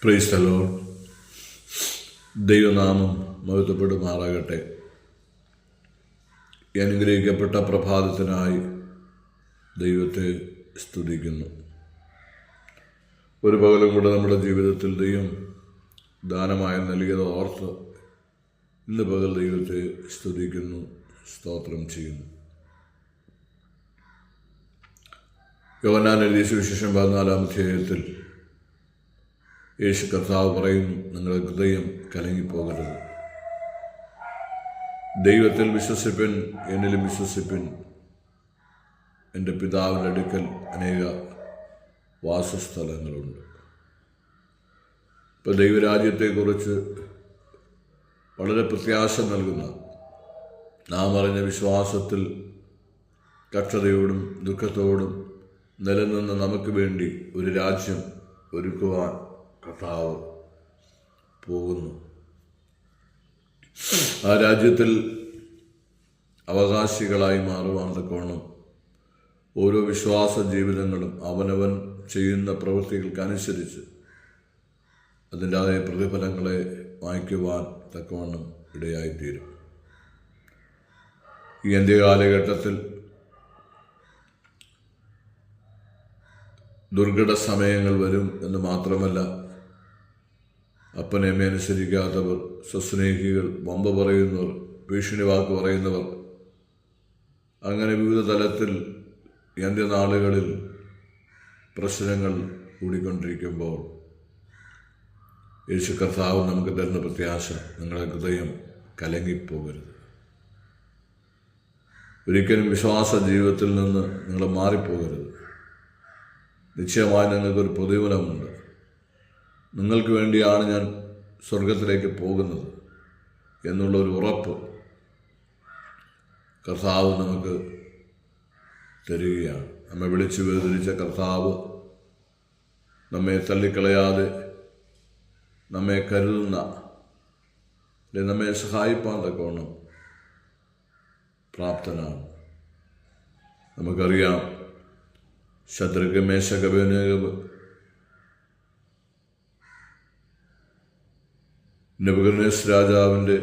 Praise the Lord. ദൈവനാമം മഹത്വപ്പെടുമാറാകട്ടെ. അനുഗ്രഹിക്കപ്പെട്ട പ്രഭാതത്തിനായി ദൈവത്തെ സ്തുതിക്കുന്നു. ഒരു പകലും കൂടെ നമ്മുടെ ജീവിതത്തിൽ ദൈവം ദാനമായി നൽകിയത് ഓർത്ത് ഇന്ന് പകൽ ദൈവത്തെ സ്തുതിക്കുന്നു, സ്തോത്രം ചെയ്യുന്നു. യോഹന്നാൻ എഴുതിയ സുവിശേഷം 14-ാം അധ്യായത്തിൽ യേശു കർത്താവ് പറയുന്നു, നിങ്ങളുടെ ഹൃദയം കലങ്ങിപ്പോകരുത്. ദൈവത്തിൽ വിശ്വസിപ്പിൻ, എന്നിലും വിശ്വസിപ്പിൻ. എൻ്റെ പിതാവിൻ്റെ അടുക്കൽ അനേക വാസസ്ഥലങ്ങളുണ്ട്. ഇപ്പോൾ ദൈവരാജ്യത്തെക്കുറിച്ച് വളരെ പ്രത്യാശ നൽകുന്ന, നാം അറിഞ്ഞ വിശ്വാസത്തിൽ കഷ്ടതയോടും ദുഃഖത്തോടും നിലനിന്ന് നമുക്ക് വേണ്ടി ഒരു രാജ്യം ഒരുക്കുവാൻ കർത്താവ് പോകുന്നു. ആ രാജ്യത്തിൽ അവകാശികളായി മാറുവാൻ തക്കവണ്ണം ഓരോ വിശ്വാസ ജീവിതങ്ങളും അവനവൻ ചെയ്യുന്ന പ്രവൃത്തികൾക്കനുസരിച്ച് അതിൻ്റെതായ പ്രതിഫലങ്ങളെ വാങ്ങിക്കുവാൻ തക്കവണ്ണം ഇടയായിത്തീരും. ഈ അന്ത്യകാലഘട്ടത്തിൽ ദുർഘട സമയങ്ങൾ വരും എന്ന് മാത്രമല്ല, അപ്പനെ അനുസരിക്കാത്തവർ, സ്വസ്നേഹികൾ, വമ്പ പറയുന്നവർ, ഭീഷണി വാക്ക് പറയുന്നവർ, അങ്ങനെ വിവിധ തലത്തിൽ ഈ അന്ത്യനാളുകളിൽ പ്രശ്നങ്ങൾ കൂടിക്കൊണ്ടിരിക്കുമ്പോൾ യേശു കർത്താവ് നമുക്ക് തരുന്ന പ്രത്യാശ, നിങ്ങളുടെ ഹൃദയം കലങ്ങിപ്പോകരുത്. ഒരിക്കലും വിശ്വാസ ജീവിതത്തിൽ നിന്ന് നിങ്ങൾ മാറിപ്പോകരുത്. നിശ്ചയമായി നിങ്ങൾക്കൊരു പ്രതിഫലമുണ്ട്. നിങ്ങൾക്ക് വേണ്ടിയാണ് ഞാൻ സ്വർഗത്തിലേക്ക് പോകുന്നത് എന്നുള്ളൊരു ഉറപ്പ് കർത്താവ് നമുക്ക് തരികയാണ്. നമ്മെ വിളിച്ചു വേദനിച്ച കർത്താവ് നമ്മെ തള്ളിക്കളയാതെ നമ്മെ കരുതുന്ന, നമ്മെ സഹായിപ്പാൻ തക്കവണ്ണം പ്രാപ്തനാണ്. നമുക്കറിയാം, ശദ്രക്ക്, മേശക്ക്, അബേദ്നെഗോ നെബൂഖദ്നേസർ രാജാവിൻ്റെ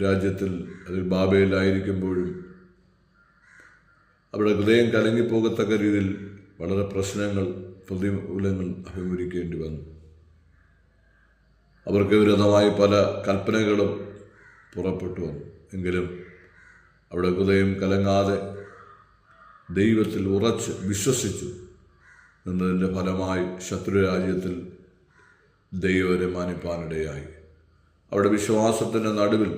രാജ്യത്തിൽ, അതിൽ ബാബേലായിരിക്കുമ്പോഴും അവിടെ ഹൃദയം കലങ്ങിപ്പോകത്തക്ക രീതിയിൽ വളരെ പ്രശ്നങ്ങൾ, പ്രതികൂലങ്ങൾ അഭിമുഖീകരിക്കേണ്ടി വന്നു. അവർക്ക് വിരുദ്ധമായി പല കൽപ്പനകളും പുറപ്പെട്ടു വന്നു. എങ്കിലും അവിടെ ഹൃദയം കലങ്ങാതെ ദൈവത്തിൽ ഉറച്ച് വിശ്വസിച്ചു എന്നതിൻ്റെ ഫലമായി ശത്രുരാജ്യത്തിൽ ദൈവരെ മാനിപ്പാനിടയായി. അവിടെ വിശ്വാസത്തിൻ്റെ നടുവിൽ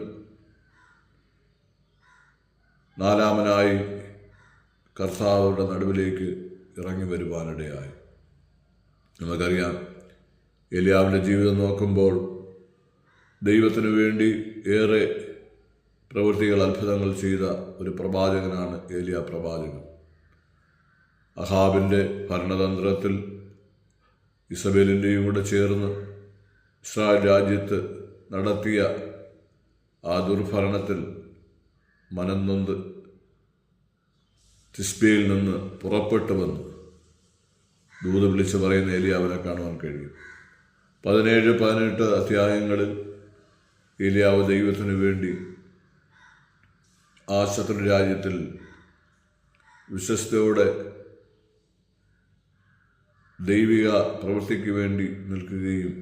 നാലാമനായി കർത്താവുടെ നടുവിലേക്ക് ഇറങ്ങി വരുവാനിടയായി. നമുക്കറിയാം, ഏലിയാവിൻ്റെ ജീവിതം നോക്കുമ്പോൾ ദൈവത്തിനു വേണ്ടി ഏറെ പ്രവൃത്തികൾ, അത്ഭുതങ്ങൾ ചെയ്ത ഒരു പ്രവാചകനാണ് ഏലിയ പ്രവാചകൻ. അഹാബിൻ്റെ ഭരണതന്ത്രത്തിൽ ഇസബേലിൻ്റെയും കൂടെ ചേർന്ന് ഇസ്രായേൽ രാജ്യത്ത് നടത്തിയ ആ ദുർഭരണത്തിൽ മനംനൊന്ത് തിസ്ബയിൽ നിന്ന് പുറപ്പെട്ടു വന്ന് ദൂത് വിളിച്ച് പറയുന്ന ഏലിയാവിനെ കാണുവാൻ കഴിയും. 17-18 അധ്യായങ്ങളിൽ ഏലിയാവ് ദൈവത്തിനു വേണ്ടി ആ ശത്രു രാജ്യത്തിൽ വിശ്വസ്തയോടെ ദൈവിക പ്രവൃത്തിക്ക് വേണ്ടി നിൽക്കുകയും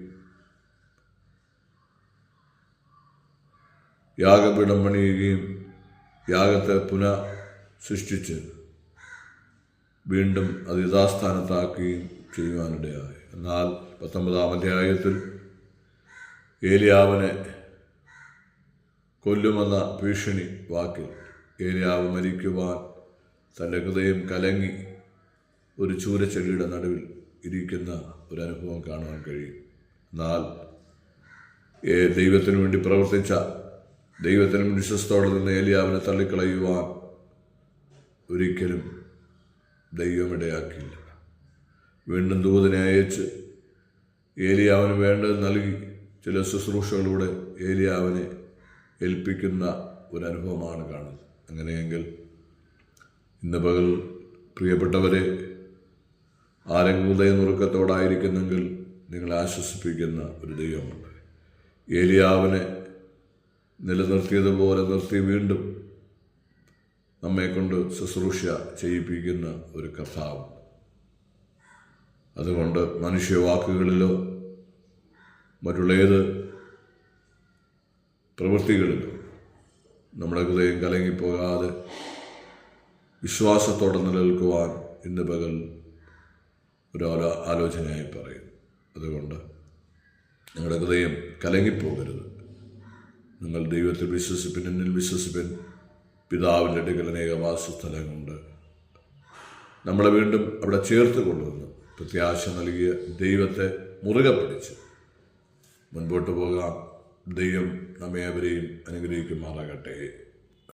യാഗപീഠം പണിയുകയും യാഗത്തെ പുനഃ സൃഷ്ടിച്ച് വീണ്ടും അത് യഥാസ്ഥാനത്താക്കുകയും ചെയ്യുവാനിടയായി. എന്നാൽ 19-ാം അധ്യായത്തിൽ ഏലിയാവിനെ കൊല്ലുമെന്ന ഭീഷണി വാക്കിൽ ഏലിയാവ് മരിക്കുവാൻ തൻ്റെ ഹൃദയം കലങ്ങി ഒരു ചൂരച്ചെടിയുടെ നടുവിൽ ഇരിക്കുന്ന ഒരു അനുഭവം കാണുവാൻ കഴിയും. എന്നാൽ ദൈവത്തിനു വേണ്ടി പ്രവർത്തിച്ച, ദൈവത്തിന് വിശ്വസ്തയോടെ നിന്ന് ഏലിയാവിനെ തള്ളിക്കളയുവാൻ ഒരിക്കലും ദൈവം ഇടയാക്കിയില്ല. വീണ്ടും ദൂതനെ അയച്ച് ഏലിയാവിന് വേണ്ടത് നൽകി ചില ശുശ്രൂഷകളിലൂടെ ഏലിയാവിനെ ഏൽപ്പിക്കുന്ന ഒരനുഭവമാണ് കാണുന്നത്. അങ്ങനെയെങ്കിൽ ഇന്ന് പകൽ പ്രിയപ്പെട്ടവരെ, ആരെങ്കിലും ഉദയനുറുക്കത്തോടായിരിക്കുന്നെങ്കിൽ നിങ്ങളെ ആശ്വസിപ്പിക്കുന്ന ഒരു ദൈവമുണ്ട്. ഏലിയാവിനെ നിലനിർത്തിയതുപോലെ നിർത്തി വീണ്ടും നമ്മെക്കൊണ്ട് ശുശ്രൂഷ ചെയ്യിപ്പിക്കുന്ന ഒരു കർത്താവ്. അതുകൊണ്ട് മനുഷ്യവാക്കുകളിലോ മറ്റുള്ള ഏത് പ്രവൃത്തികളിലോ നമ്മുടെ ഹൃദയം കലങ്ങിപ്പോകാതെ വിശ്വാസത്തോടെ നിലനിൽക്കുവാൻ ഇന്ന് പകൽ ഒരു ആലോചനയായി പറയും. അതുകൊണ്ട് നിങ്ങളുടെ ഹൃദയം കലങ്ങിപ്പോകരുത്. നിങ്ങൾ ദൈവത്തിൽ വിശ്വസിപ്പിൻ, എന്നിൽ വിശ്വസിപ്പിൻ. പിതാവിൻ്റെ അടുക്കൽ അനേക വാസസ്ഥലങ്ങളുണ്ട്. നമ്മളെ വീണ്ടും അവിടെ ചേർത്ത് കൊണ്ടുവന്ന് പ്രത്യാശ നൽകിയ ദൈവത്തെ മുറുകെ പിടിച്ച് മുൻപോട്ട് പോകാം. ദൈവം നമ്മെ അവരെയും അനുഗ്രഹിക്കുമാറാകട്ടെ.